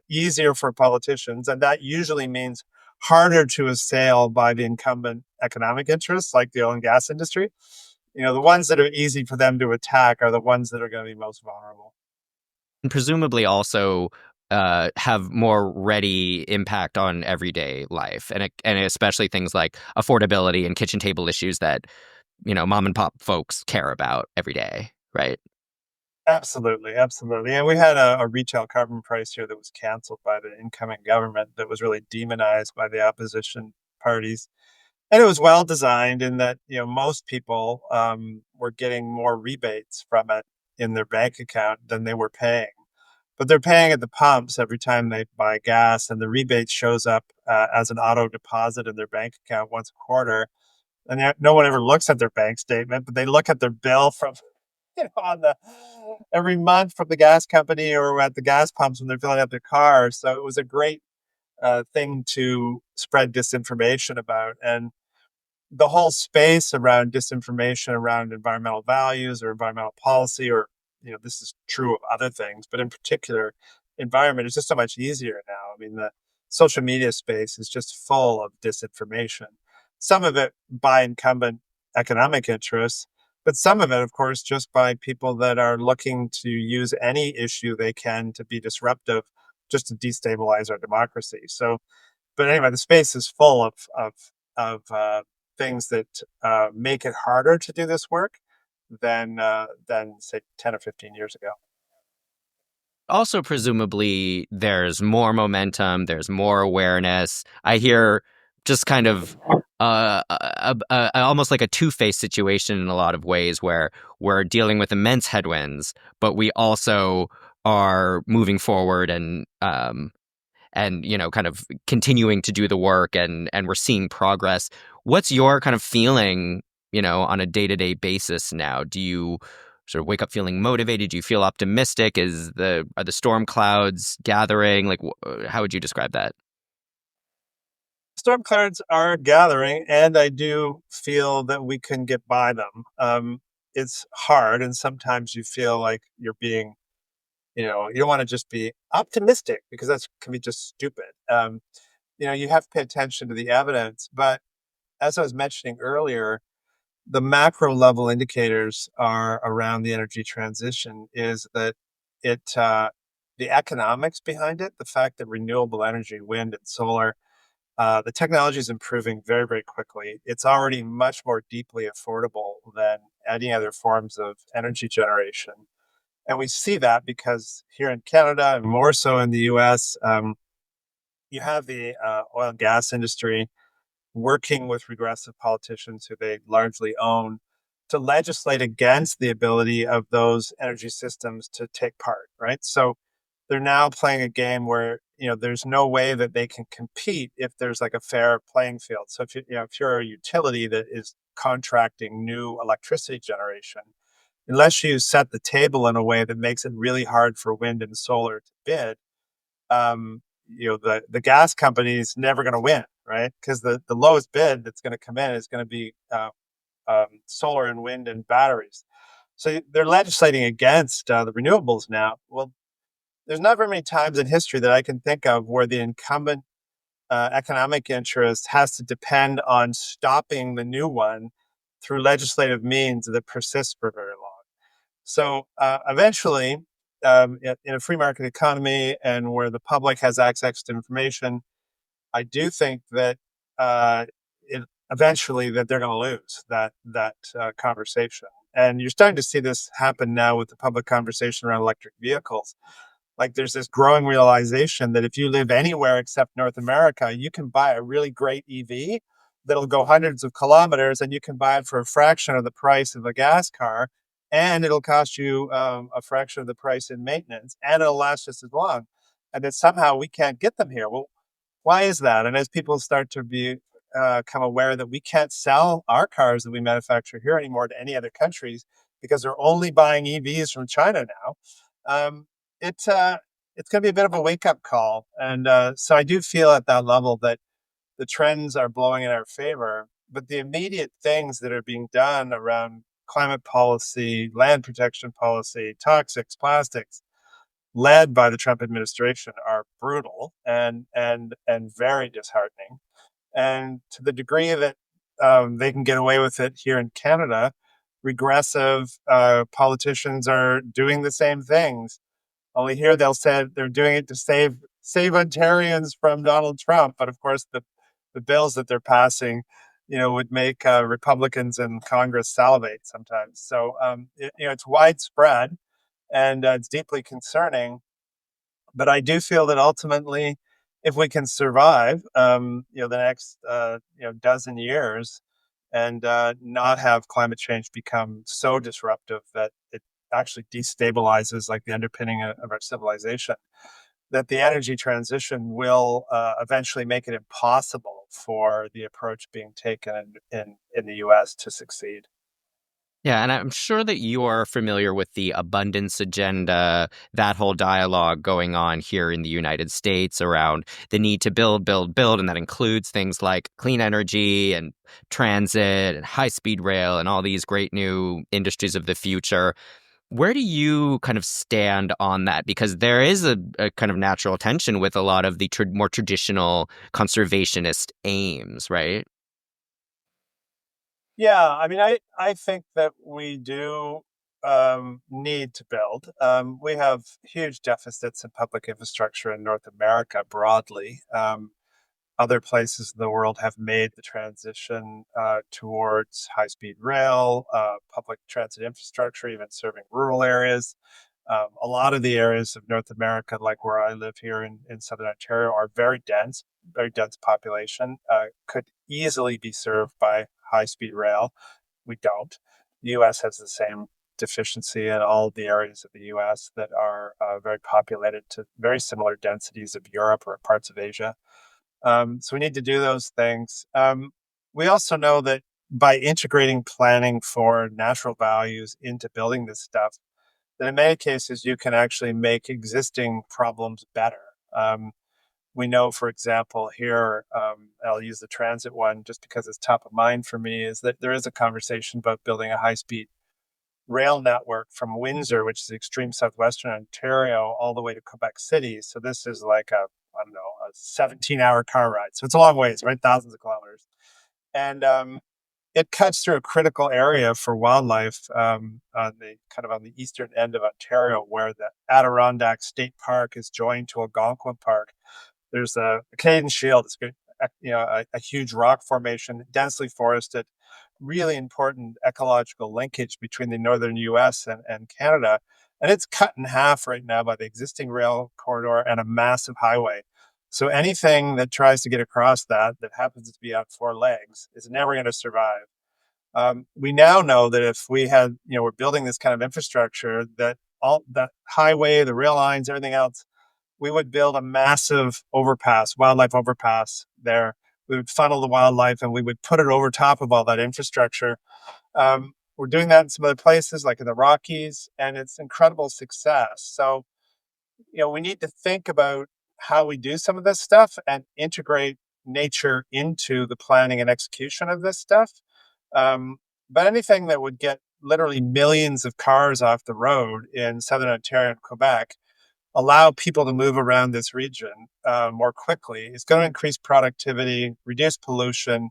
easier for politicians, and that usually means harder to assail by the incumbent economic interests, like the oil and gas industry. The ones that are easy for them to attack are the ones that are going to be most vulnerable. And presumably also have more ready impact on everyday life, and especially things like affordability and kitchen table issues that mom and pop folks care about every day, right? Absolutely, absolutely. And we had a retail carbon price here that was canceled by the incoming government, that was really demonized by the opposition parties. And it was well designed in that, most people were getting more rebates from it in their bank account than they were paying. But they're paying at the pumps every time they buy gas, and the rebate shows up as an auto deposit in their bank account once a quarter. And no one ever looks at their bank statement, but they look at their bill from on the every month from the gas company or at the gas pumps when they're filling up their cars. So it was a great thing to spread disinformation about. And the whole space around disinformation around environmental values or environmental policy, or this is true of other things, but in particular environment, is just so much easier now. I mean, the social media space is just full of disinformation, some of it by incumbent economic interests, but some of it, of course, just by people that are looking to use any issue they can to be disruptive, just to destabilize our democracy. So but anyway, the space is full of things that make it harder to do this work than say 10 or 15 years ago. Also, presumably, there's more momentum, there's more awareness. I hear just kind of almost like a two-faced situation in a lot of ways where we're dealing with immense headwinds, but we also are moving forward and kind of continuing to do the work and we're seeing progress. What's your kind of feeling, on a day-to-day basis now? Do you sort of wake up feeling motivated? Do you feel optimistic? Are the storm clouds gathering? Like, how would you describe that? Storm clouds are gathering, and I do feel that we can get by them. It's hard, and sometimes you feel like you're being, you don't want to just be optimistic because that can be just stupid. You have to pay attention to the evidence. But as I was mentioning earlier, the macro level indicators are around the energy transition is that the economics behind it, the fact that renewable energy, wind and solar, the technology is improving very, very quickly. It's already much more deeply affordable than any other forms of energy generation. And we see that because here in Canada and more so in the US, you have the oil and gas industry working with regressive politicians who they largely own to legislate against the ability of those energy systems to take part, right? So they're now playing a game where there's no way that they can compete if there's like a fair playing field. So if you're a utility that is contracting new electricity generation, unless you set the table in a way that makes it really hard for wind and solar to bid, the gas company is never going to win, right? Because the lowest bid that's going to come in is going to be solar and wind and batteries. So they're legislating against the renewables now. Well, there's not very many times in history that I can think of where the incumbent economic interest has to depend on stopping the new one through legislative means that persists for very long. So eventually, in a free market economy and where the public has access to information, I do think that uh, eventually that they're going to lose that conversation. And you're starting to see this happen now with the public conversation around electric vehicles. Like there's this growing realization that if you live anywhere except North America, you can buy a really great EV that'll go hundreds of kilometers, and you can buy it for a fraction of the price of a gas car, and it'll cost you a fraction of the price in maintenance, and it'll last just as long. And that somehow we can't get them here. Well, why is that? And as people start to become aware that we can't sell our cars that we manufacture here anymore to any other countries because they're only buying EVs from China now, um, it's going to be a bit of a wake up call. And so I do feel at that level that the trends are blowing in our favor. But the immediate things that are being done around climate policy, land protection policy, toxics, plastics, led by the Trump administration, are brutal and very disheartening. And to the degree that they can get away with it here in Canada, regressive politicians are doing the same things. Only here they'll say they're doing it to save Ontarians from Donald Trump, but of course the bills that they're passing, would make Republicans in Congress salivate sometimes. So it's widespread and it's deeply concerning. But I do feel that ultimately, if we can survive, the next dozen years, and not have climate change become so disruptive that it actually destabilizes like the underpinning of our civilization, that the energy transition will eventually make it impossible for the approach being taken in the US to succeed. Yeah, and I'm sure that you are familiar with the abundance agenda, that whole dialogue going on here in the United States around the need to build, build, build. And that includes things like clean energy and transit and high speed rail and all these great new industries of the future. Where do you kind of stand on that? Because there is a kind of natural tension with a lot of the more traditional conservationist aims, right? Yeah, I mean, I think that we do need to build. We have huge deficits in public infrastructure in North America broadly. Other places in the world have made the transition towards high-speed rail, public transit infrastructure, even serving rural areas. A lot of the areas of North America, like where I live here in Southern Ontario, are very dense population, could easily be served by high-speed rail. We don't. The US has the same deficiency in all of the areas of the US that are very populated to very similar densities of Europe or parts of Asia. So we need to do those things. We also know that by integrating planning for natural values into building this stuff, that in many cases you can actually make existing problems better. Um, we know, for example, here, I'll use the transit one just because it's top of mind for me, is that there is a conversation about building a high speed rail network from Windsor, which is extreme southwestern Ontario, all the way to Quebec City. So this is like I don't know, a 17-hour car ride. So it's a long ways, right? Thousands of kilometers. And it cuts through a critical area for wildlife on the kind of on the eastern end of Ontario, where the Adirondack State Park is joined to Algonquin Park. There's a Canadian Shield. It's a huge rock formation, densely forested, really important ecological linkage between the northern U.S. and Canada. And it's cut in half right now by the existing rail corridor and a massive highway. So anything that tries to get across that happens to be on four legs is never going to survive. We now know that if we had, we're building this kind of infrastructure, that all the highway, the rail lines, everything else, we would build a massive overpass, wildlife overpass there. We would funnel the wildlife and we would put it over top of all that infrastructure. We're doing that in some other places, like in the Rockies, and it's incredible success. So, we need to think about how we do some of this stuff and integrate nature into the planning and execution of this stuff. Um, but anything that would get literally millions of cars off the road in Southern Ontario and Quebec, allow people to move around this region more quickly, is going to increase productivity, reduce pollution,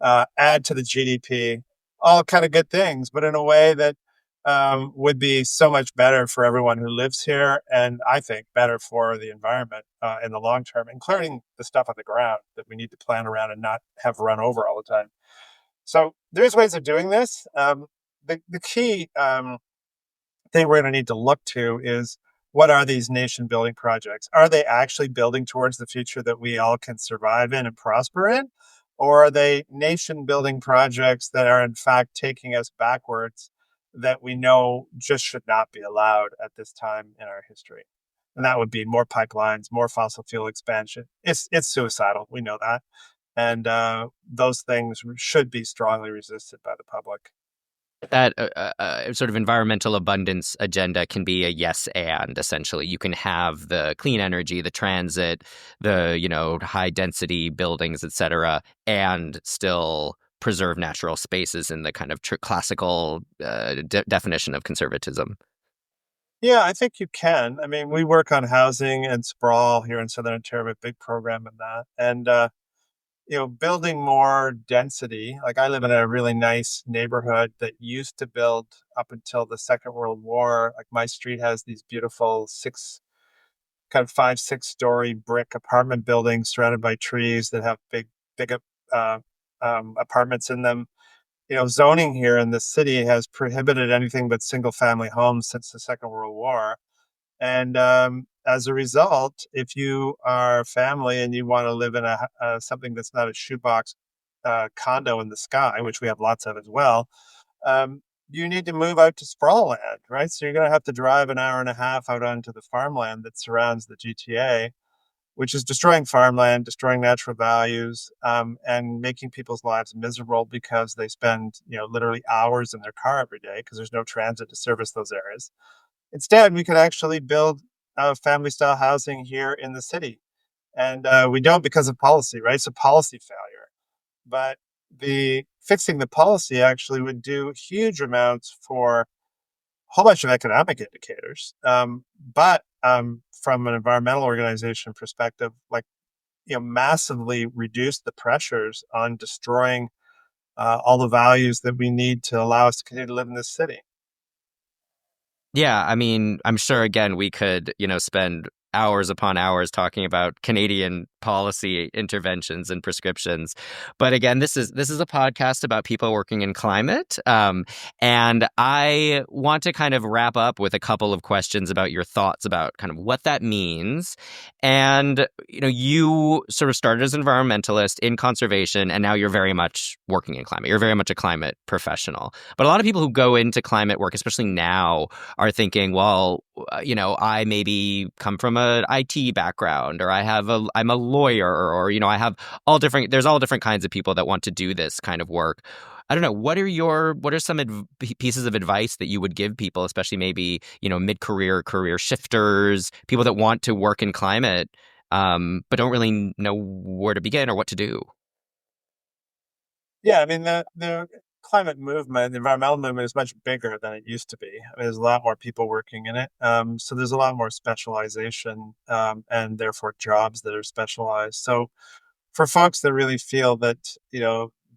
add to the GDP, all kind of good things, but in a way that would be so much better for everyone who lives here, and I think better for the environment in the long term, including the stuff on the ground that we need to plan around and not have run over all the time. So there's ways of doing this. The key thing we're going to need to look to is, what are these nation building projects? Are they actually building towards the future that we all can survive in and prosper in? Or are they nation building projects that are, in fact, taking us backwards, that we know just should not be allowed at this time in our history? And that would be more pipelines, more fossil fuel expansion. It's suicidal. We know that. And those things should be strongly resisted by the public. That sort of environmental abundance agenda can be a yes and essentially. You can have the clean energy, the transit, the high density buildings, etc., and still preserve natural spaces in the kind of classical definition of conservatism. Yeah, I think you can. I mean, we work on housing and sprawl here in Southern Ontario, a big program in that. And building more density. Like, I live in a really nice neighborhood that used to build up until the Second World War. Like, my street has these beautiful kind of 5, 6 story brick apartment buildings surrounded by trees that have big uh, apartments in them. Zoning here in the city has prohibited anything but single family homes since the Second World War. And as a result, if you are a family and you want to live in something that's not a shoebox condo in the sky, which we have lots of as well, you need to move out to sprawl land, right? So you're going to have to drive an hour and a half out onto the farmland that surrounds the GTA, which is destroying farmland, destroying natural values, and making people's lives miserable because they spend, literally hours in their car every day because there's no transit to service those areas. Instead, we could actually build family style housing here in the city. And we don't because of policy, right? So policy failure. But the fixing the policy actually would do huge amounts for a whole bunch of economic indicators. But from an environmental organization perspective, like, massively reduce the pressures on destroying all the values that we need to allow us to continue to live in this city. Yeah, I mean, I'm sure again we could, spend hours upon hours talking about Canadian policy interventions and prescriptions. But again, this is a podcast about people working in climate, and I want to kind of wrap up with a couple of questions about your thoughts about kind of what that means. And you sort of started as an environmentalist in conservation, and now you're very much working in climate. You're very much a climate professional. But a lot of people who go into climate work, especially now, are thinking, well, I maybe come from an IT background, or I'm a lawyer, or I have there's all different kinds of people that want to do this kind of work. I don't know. What are some pieces of advice that you would give people, especially maybe, mid-career career shifters, people that want to work in climate, but don't really know where to begin or what to do? Yeah, I mean the climate movement, the environmental movement is much bigger than it used to be. I mean, there's a lot more people working in it. So there's a lot more specialization, and therefore jobs that are specialized. So for folks that really feel that,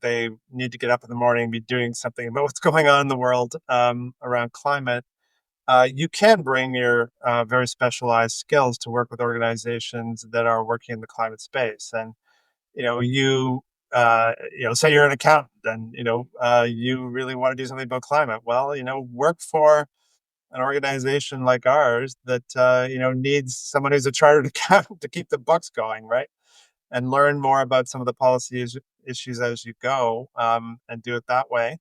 they need to get up in the morning and be doing something about what's going on in the world, around climate, you can bring your very specialized skills to work with organizations that are working in the climate space. And say you're an accountant and you really want to do something about climate. Well, work for an organization like ours that needs someone who's a chartered accountant to keep the books going, right? And learn more about some of the issues as you go, and do it that way.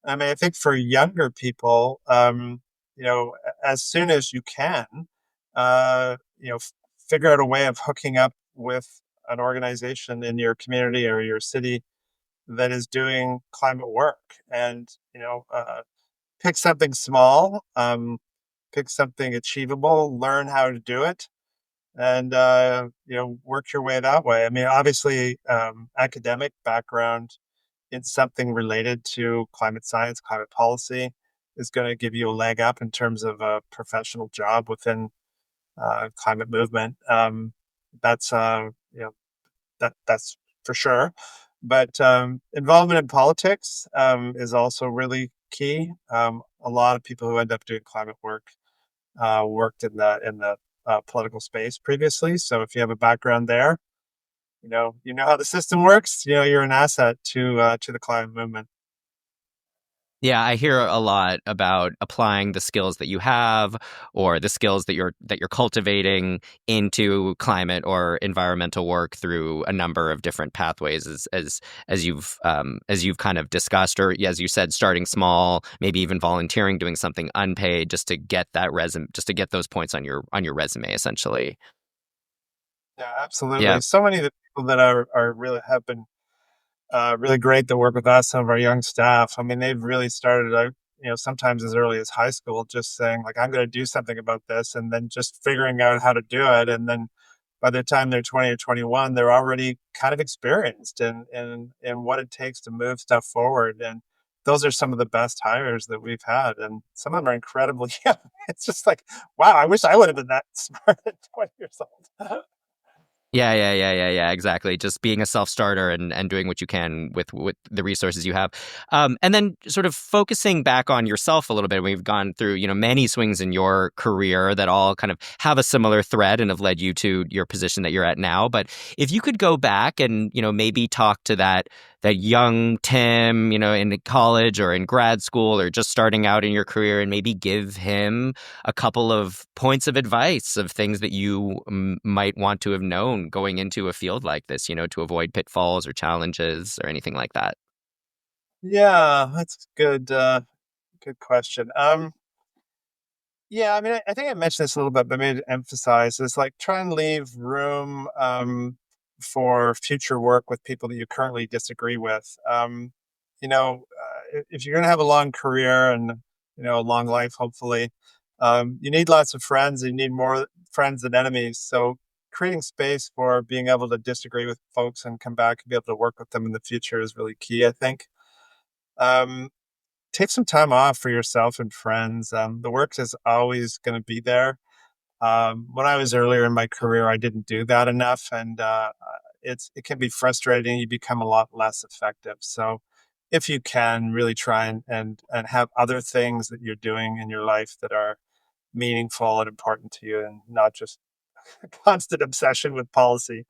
I mean, I think for younger people, as soon as you can, figure out a way of hooking up with an organization in your community or your city that is doing climate work, and pick something small, pick something achievable, learn how to do it, and work your way that way. I mean, obviously, academic background in something related to climate science, climate policy is going to give you a leg up in terms of a professional job within climate movement. That's that's for sure. But involvement in politics is also really key. A lot of people who end up doing climate work worked in the political space previously. So if you have a background there, you know how the system works. You're an asset to the climate movement. Yeah, I hear a lot about applying the skills that you have or the skills that you're cultivating into climate or environmental work through a number of different pathways as you've kind of discussed, or as you said, starting small, maybe even volunteering, doing something unpaid just to get that resume, just to get those points on your resume essentially. Yeah, Yeah. absolutely. So many of the people that are really have been really great to work with us, some of our young staff. I mean, they've really started out, sometimes as early as high school, just saying like, I'm going to do something about this, and then just figuring out how to do it. And then by the time they're 20 or 21, they're already kind of experienced in what it takes to move stuff forward. And those are some of the best hires that we've had. And some of them are incredibly young. It's just like, wow, I wish I would have been that smart at 20 years old. Yeah, yeah, yeah, yeah, yeah, exactly. Just being a self-starter and doing what you can with the resources you have. And then sort of focusing back on yourself a little bit. We've gone through, many swings in your career that all kind of have a similar thread and have led you to your position that you're at now. But if you could go back and, maybe talk to that young Tim, in college or in grad school or just starting out in your career, and maybe give him a couple of points of advice of things that you might want to have known going into a field like this, to avoid pitfalls or challenges or anything like that? Yeah, that's good. Good question. Yeah, I mean, I think I mentioned this a little bit, but maybe to emphasize is like try and leave room for future work with people that you currently disagree with. If you're going to have a long career and a long life, hopefully, you need lots of friends. You need more friends than enemies. So creating space for being able to disagree with folks and come back and be able to work with them in the future is really key, I think. Um, Take some time off for yourself and friends. The work is always going to be there. When I was earlier in my career, I didn't do that enough, and it can be frustrating. You become a lot less effective. So, if you can really try and have other things that you're doing in your life that are meaningful and important to you, and not just constant obsession with policy.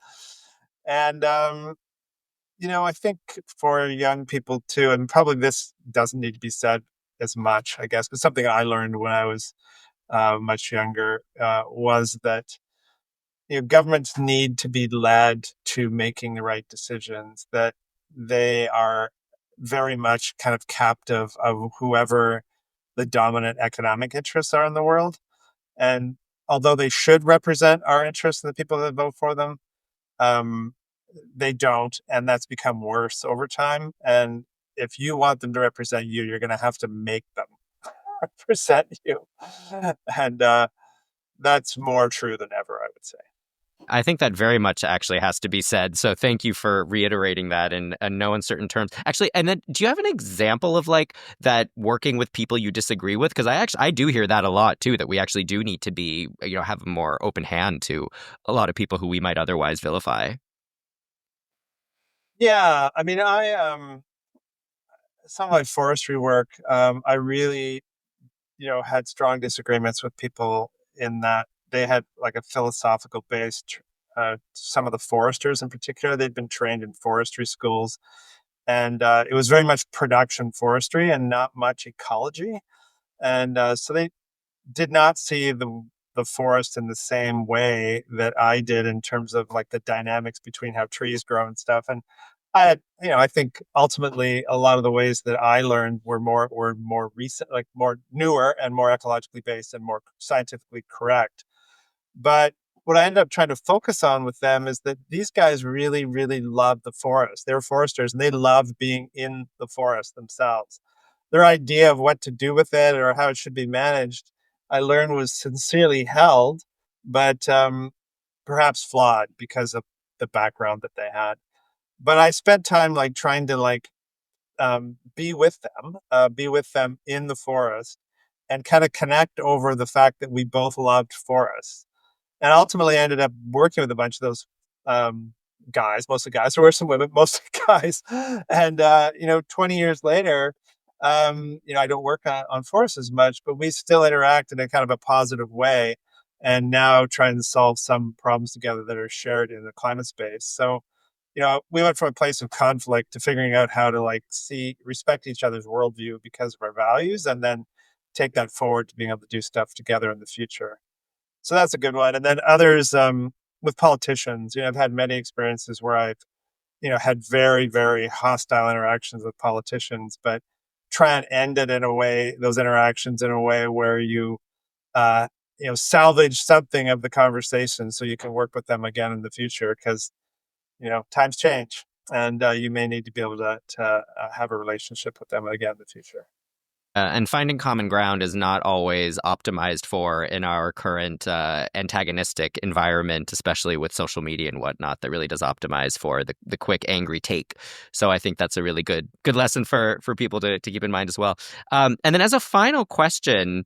And I think for young people too, and probably this doesn't need to be said as much, I guess, but something I learned when I was much younger was that governments need to be led to making the right decisions. That they are very much kind of captive of whoever the dominant economic interests are in the world. And although they should represent our interests and the people that vote for them, um, they don't, and that's become worse over time. And if you want them to represent you, you're going to have to make them represent you, and that's more true than ever, I would say. I think that very much actually has to be said. So thank you for reiterating that in no uncertain terms. Actually, and then do you have an example of like that working with people you disagree with? Because I do hear that a lot too, that we actually do need to be, have a more open hand to a lot of people who we might otherwise vilify. Yeah, I mean, I some of my forestry work, I really had strong disagreements with people in that they had like a philosophical base. Some of the foresters, in particular, they'd been trained in forestry schools, and it was very much production forestry and not much ecology. And so they did not see the forest in the same way that I did in terms of like the dynamics between how trees grow and stuff. And I think ultimately a lot of the ways that I learned were more recent, like more newer and more ecologically based and more scientifically correct. But what I ended up trying to focus on with them is that these guys really, really love the forest. They're foresters and they love being in the forest themselves. Their idea of what to do with it or how it should be managed, I learned was sincerely held, but perhaps flawed because of the background that they had. But I spent time like trying to like be with them in the forest and kind of connect over the fact that we both loved forests. And ultimately I ended up working with a bunch of those um, guys, mostly guys. There were some women, mostly guys. And 20 years later, I don't work on forests as much, but we still interact in a kind of a positive way, and now trying to solve some problems together that are shared in the climate space. So, we went from a place of conflict to figuring out how to like respect each other's worldview because of our values, and then take that forward to being able to do stuff together in the future. So that's a good one. And then others with politicians, I've had many experiences where I've, had very, very hostile interactions with politicians, but try and end it in a way, those interactions in a way where uh, salvage something of the conversation so you can work with them again in the future because, times change and you may need to be able to have a relationship with them again in the future. And finding common ground is not always optimized for in our current antagonistic environment, especially with social media and whatnot, that really does optimize for the quick, angry take. So I think that's a really good lesson for people to keep in mind as well. And then as a final question,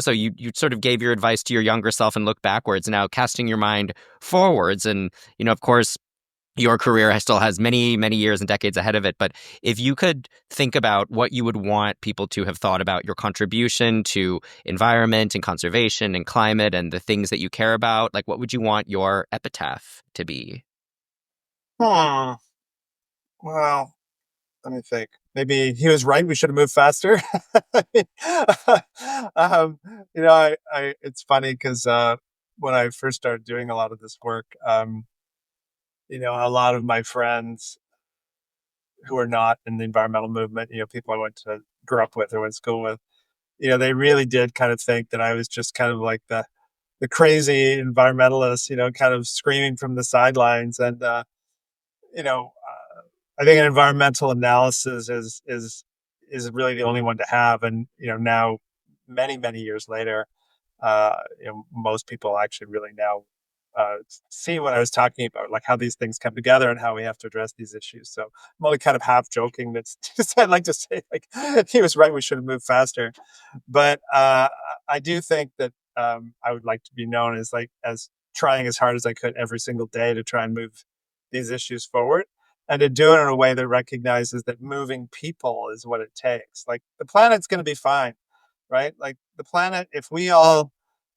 so you sort of gave your advice to your younger self and look backwards, now casting your mind forwards. And, of course, your career still has many, many years and decades ahead of it. But if you could think about what you would want people to have thought about your contribution to environment and conservation and climate and the things that you care about, like what would you want your epitaph to be? Hmm. Well, let me think. Maybe he was right. We should have moved faster. um, it's funny because when I first started doing a lot of this work, a lot of my friends who are not in the environmental movement, people I went to grew up with or went to school with, they really did kind of think that I was just kind of like the crazy environmentalist, kind of screaming from the sidelines. And you know, I think an environmental analysis is really the only one to have. And now, many years later, most people actually really now uh, see what I was talking about, like how these things come together and how we have to address these issues. So I'm only kind of half joking. That's just I'd like to say like he was right. We should have moved faster. But I do think that I would like to be known as as trying as hard as I could every single day to try and move these issues forward, and to do it in a way that recognizes that moving people is what it takes. Like the planet's going to be fine, right? Like the planet, if we all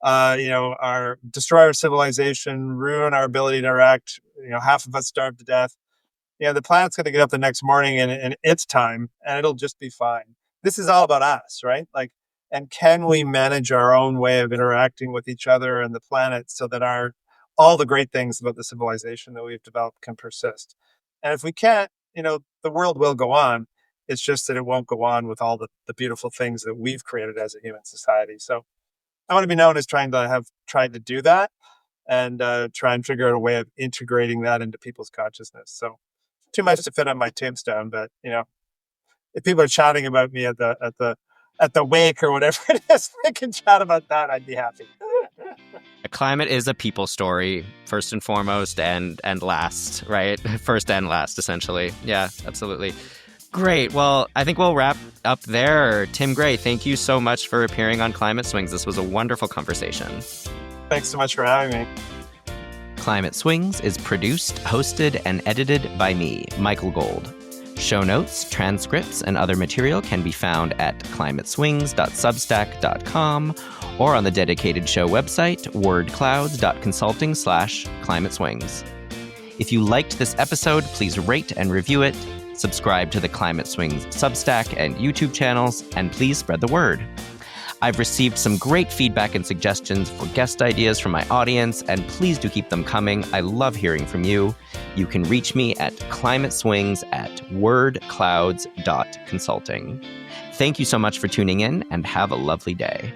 our destroy our civilization, ruin our ability to interact. Half of us starve to death. The planet's going to get up the next morning in its time, and it'll just be fine. This is all about us, right? Like, and can we manage our own way of interacting with each other and the planet so that all the great things about the civilization that we've developed can persist? And if we can't, the world will go on. It's just that it won't go on with all the beautiful things that we've created as a human society. So I want to be known as tried to do that and try and figure out a way of integrating that into people's consciousness. So too much to fit on my tombstone, but if people are chatting about me at the wake or whatever it is, they can chat about that. I'd be happy. Climate is a people story, first and foremost, and last, right? First and last, essentially. Yeah, absolutely. Great. Well, I think we'll wrap up there. Tim Gray, thank you so much for appearing on Climate Swings. This was a wonderful conversation. Thanks so much for having me. Climate Swings is produced, hosted, and edited by me, Michael Gold. Show notes, transcripts, and other material can be found at climateswings.substack.com or on the dedicated show website, wordclouds.consulting/climateswings. If you liked this episode, please rate and review it, subscribe to the Climate Swings Substack and YouTube channels, and please spread the word. I've received some great feedback and suggestions for guest ideas from my audience, and please do keep them coming. I love hearing from you. You can reach me at climateswings@wordclouds.consulting. Thank you so much for tuning in, and have a lovely day.